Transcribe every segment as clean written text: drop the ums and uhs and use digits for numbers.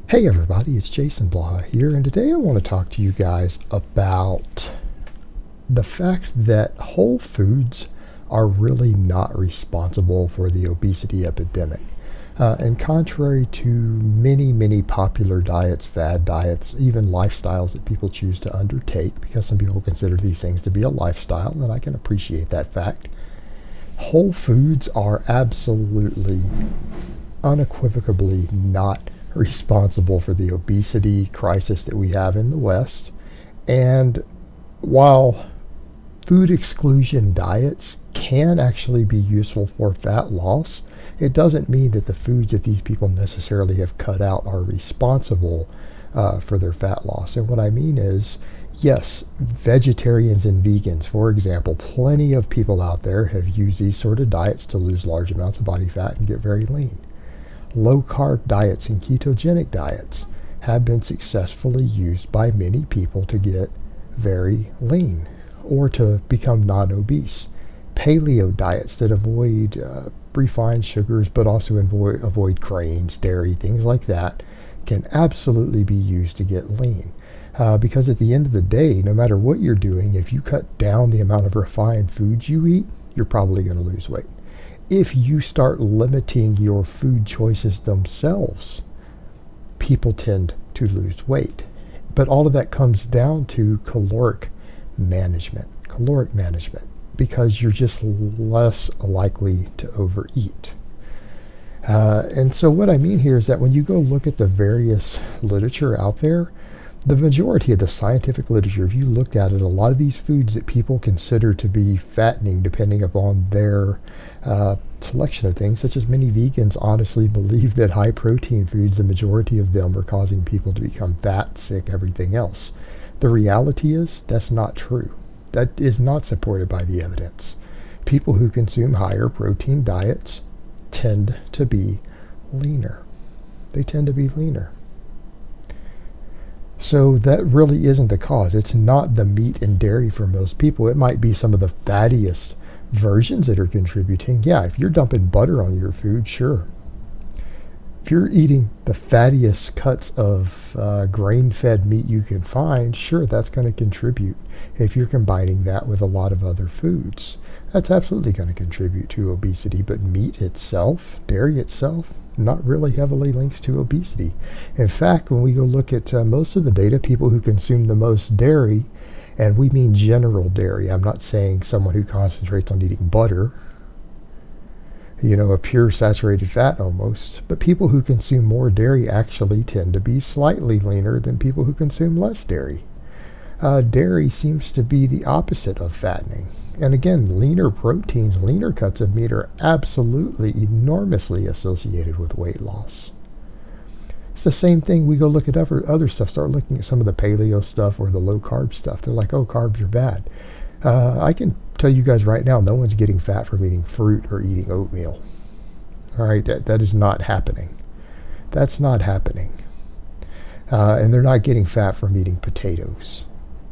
Hey everybody, it's Jason Blaha here, and today I want to talk to you guys about the fact that whole foods are really not responsible for the obesity epidemic. And contrary to many popular diets, fad diets, even lifestyles that people choose to undertake, because some people consider these things to be a lifestyle, and I can appreciate that fact, whole foods are absolutely, unequivocally not responsible for the obesity crisis that we have in the West. And while food exclusion diets can actually be useful for fat loss, it doesn't mean that the foods that these people necessarily have cut out are responsible for their fat loss. And what I mean is, yes, vegetarians and vegans, for example, plenty of people out there have used these sort of diets to lose large amounts of body fat and get very lean. Low carb diets and ketogenic diets have been successfully used by many people to get very lean or to become non-obese. Paleo diets that avoid refined sugars but also avoid grains, dairy, things like that can absolutely be used to get lean. Because at the end of the day, no matter what you're doing, if you cut down the amount of refined foods you eat, you're probably going to lose weight. If you start limiting your food choices themselves, people tend to lose weight. But all of that comes down to caloric management, because you're just less likely to overeat. And so what I mean here is that when you go look at the various literature out there, the majority of the scientific literature, if you looked at it, a lot of these foods that people consider to be fattening, depending upon their selection of things, such as many vegans honestly believe that high protein foods, the majority of them, are causing people to become fat, sick, everything else. The reality is that's not true. That is not supported by the evidence. People who consume higher protein diets tend to be leaner. They tend to be leaner. So that really isn't the cause. It's not the meat and dairy for most people. It might be some of the fattiest versions that are contributing. Yeah, if you're dumping butter on your food, sure. If you're eating the fattiest cuts of grain-fed meat you can find, sure, that's going to contribute. If you're combining that with a lot of other foods, that's absolutely going to contribute to obesity. But meat itself, dairy itself, not really heavily linked to obesity. In fact, when we go look at most of the data, people who consume the most dairy, and we mean general dairy, I'm not saying someone who concentrates on eating butter, a pure saturated fat almost, but people who consume more dairy actually tend to be slightly leaner than people who consume less dairy. Dairy seems to be the opposite of fattening. And again, leaner proteins, leaner cuts of meat are absolutely enormously associated with weight loss. It's the same thing. We go look at other stuff, start looking at some of the paleo stuff or the low carb stuff. They're like, oh, carbs are bad. I can tell you guys right now, no one's getting fat from eating fruit or eating oatmeal. All right, that is not happening. That's not happening. And they're not getting fat from eating potatoes.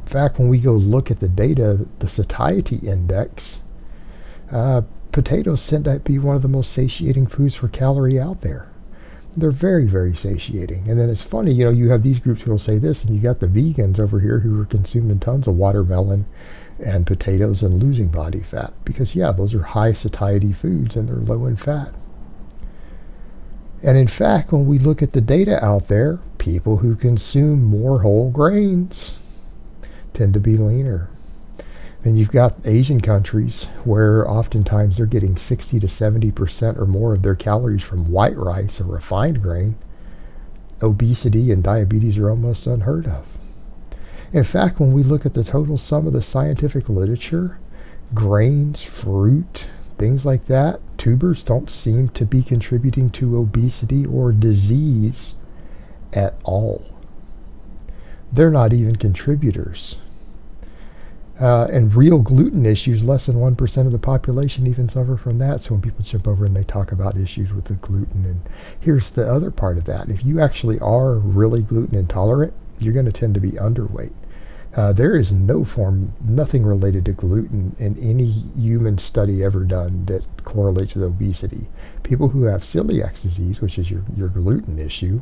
In fact, when we go look at the data, the satiety index, potatoes tend to be one of the most satiating foods for calorie out there. They're very satiating. And then it's funny, you have these groups who will say this, and you got the vegans over here who are consuming tons of watermelon and potatoes and losing body fat. Because, yeah, those are high satiety foods and they're low in fat. And in fact, when we look at the data out there, people who consume more whole grains tend to be leaner. Then you've got Asian countries where oftentimes they're getting 60 to 70% or more of their calories from white rice, a refined grain. Obesity and diabetes are almost unheard of. In fact, when we look at the total sum of the scientific literature, grains, fruit, things like that, tubers don't seem to be contributing to obesity or disease at all. They're not even contributors. And real gluten issues, less than 1% of the population even suffer from that. So when people jump over and they talk about issues with the gluten, and here's the other part of that. If you actually are really gluten intolerant, you're going to tend to be underweight. There is nothing related to gluten in any human study ever done that correlates with obesity. People who have celiac disease, which is your gluten issue,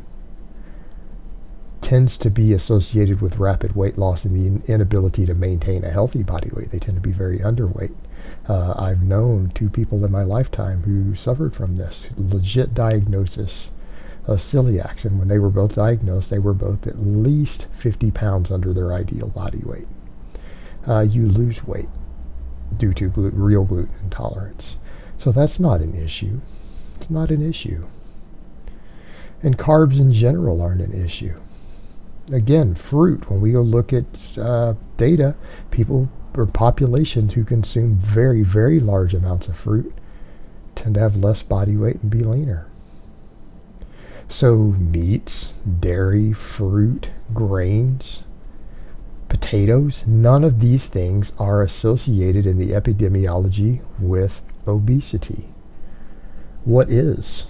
tends to be associated with rapid weight loss and the inability to maintain a healthy body weight. They tend to be very underweight. I've known 2 people in my lifetime who suffered from this legit diagnosis of celiac, and when they were both diagnosed, they were both at least 50 pounds under their ideal body weight. You lose weight due to real gluten intolerance. So that's not an issue. It's not an issue. And carbs in general aren't an issue. Again, fruit, when we go look at data, people or populations who consume very, very large amounts of fruit tend to have less body weight and be leaner. So meats, dairy, fruit, grains, potatoes, none of these things are associated in the epidemiology with obesity. What is?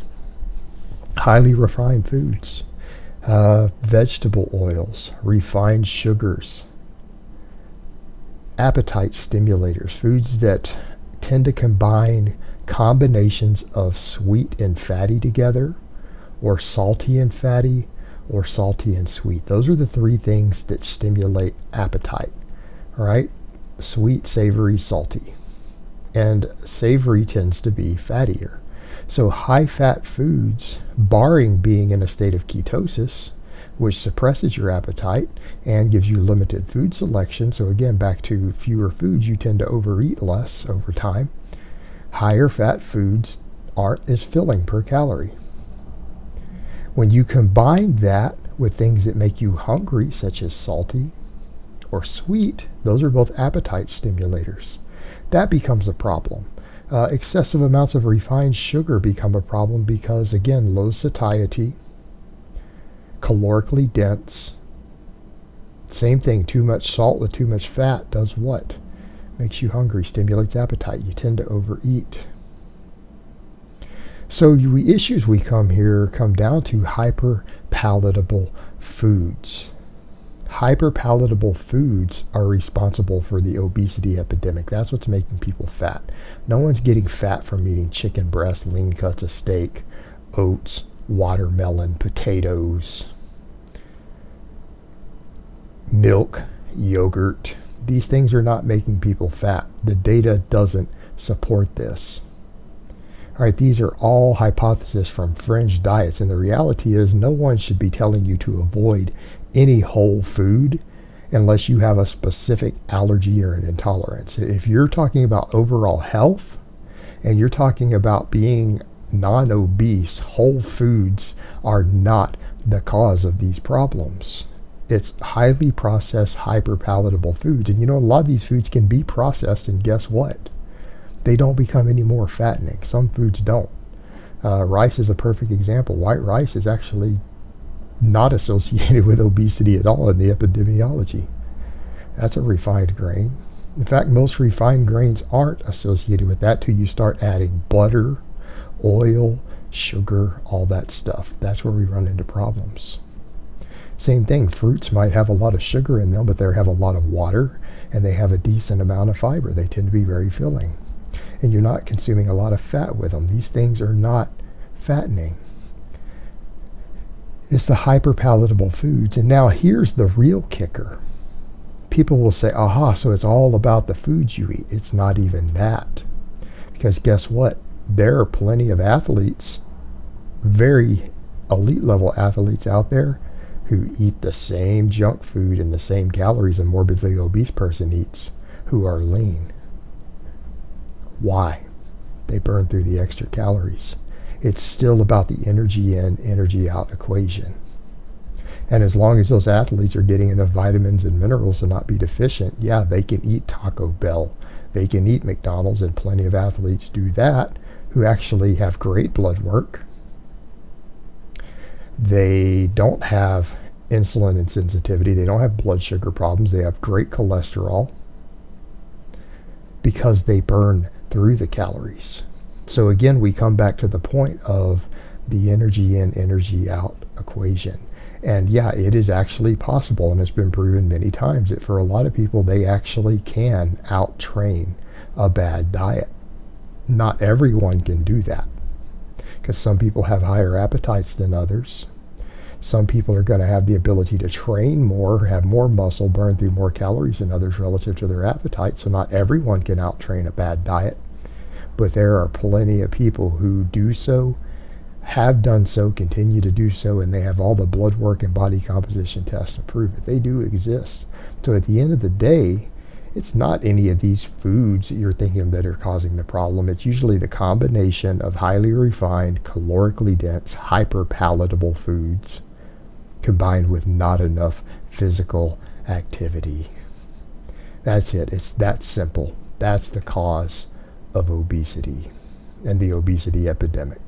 Highly refined foods, vegetable oils, refined sugars, appetite stimulators, foods that tend to combine combinations of sweet and fatty together, or salty and fatty, or salty and sweet. Those are the 3 things that stimulate appetite, right? Sweet, savory, salty. And savory tends to be fattier. So high-fat foods, barring being in a state of ketosis, which suppresses your appetite and gives you limited food selection. So again, back to fewer foods, you tend to overeat less over time. Higher fat foods aren't as filling per calorie. When you combine that with things that make you hungry, such as salty or sweet, those are both appetite stimulators. That becomes a problem. Excessive amounts of refined sugar become a problem because, again, low satiety, calorically dense. Same thing, too much salt with too much fat does what? Makes you hungry, stimulates appetite. You tend to overeat. So the issues we come down to hyper-palatable foods. Hyper-palatable foods are responsible for the obesity epidemic. That's what's making people fat. No one's getting fat from eating chicken breast, lean cuts of steak, oats, watermelon, potatoes, milk, yogurt. These things are not making people fat. The data doesn't support this. All right, these are all hypotheses from fringe diets, and the reality is no one should be telling you to avoid any whole food unless you have a specific allergy or an intolerance. If you're talking about overall health and you're talking about being non-obese, whole foods are not the cause of these problems. It's highly processed, hyper-palatable foods. And a lot of these foods can be processed, and guess what? They don't become any more fattening. Some foods don't. Rice is a perfect example. White rice is actually not associated with obesity at all in the epidemiology. That's a refined grain. In fact, most refined grains aren't associated with that till you start adding butter, oil, sugar, all that stuff. That's where we run into problems. Same thing, fruits might have a lot of sugar in them, but they have a lot of water and they have a decent amount of fiber. They tend to be very filling. And you're not consuming a lot of fat with them. These things are not fattening. It's the hyperpalatable foods. And now here's the real kicker. People will say, aha, so it's all about the foods you eat. It's not even that. Because guess what? There are plenty of athletes, very elite level athletes out there who eat the same junk food and the same calories a morbidly obese person eats, who are lean. Why? They burn through the extra calories. It's still about the energy in, energy out equation. And as long as those athletes are getting enough vitamins and minerals to not be deficient, yeah, they can eat Taco Bell. They can eat McDonald's, and plenty of athletes do that who actually have great blood work. They don't have insulin insensitivity. They don't have blood sugar problems. They have great cholesterol because they burn through the calories. So again, we come back to the point of the energy in, energy out equation. And yeah, it is actually possible, and it's been proven many times, that for a lot of people, they actually can out-train a bad diet. Not everyone can do that, because some people have higher appetites than others. Some people are going to have the ability to train more, have more muscle, burn through more calories than others relative to their appetite. So not everyone can out-train a bad diet. But there are plenty of people who do so, have done so, continue to do so, and they have all the blood work and body composition tests to prove it. They do exist. So at the end of the day, it's not any of these foods that you're thinking that are causing the problem. It's usually the combination of highly refined, calorically dense, hyper palatable foods combined with not enough physical activity. That's it. It's that simple. That's the cause of obesity and the obesity epidemic.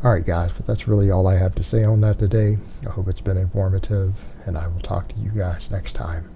All right, guys, but that's really all I have to say on that today. I hope it's been informative, and I will talk to you guys next time.